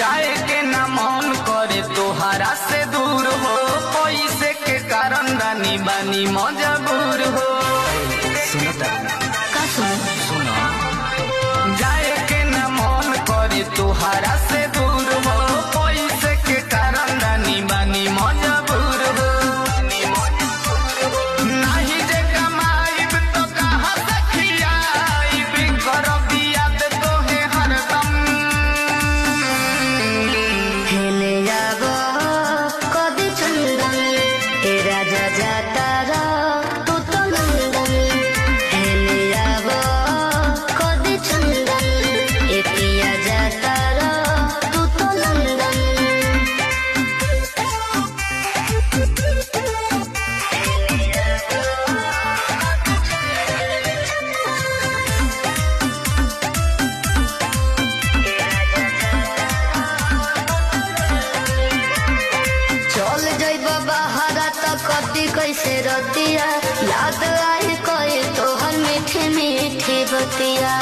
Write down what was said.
जाए के ना मन करे तोहरा से दूर हो, पैसे के कारण रानी बानी मजबूर हो। सुनो जाए के ना मन करे तोहरा से दूर हो, पैसे के कारण रानी बानी मजबूर हो। नहीं जे कमाईब तो कहाँ से खियाईब, करब याद तोहे हरदम। हेले जाबो कदी चंदन ए राजा जाता रा तू तो लंदन। हेले जाबो कदी चंदन ए पिया जाता रा तू तो लंदन। चल जइब बहरा त कति कैसे रतिया, याद आई कहे तोहर मीठी मीठी बतिया।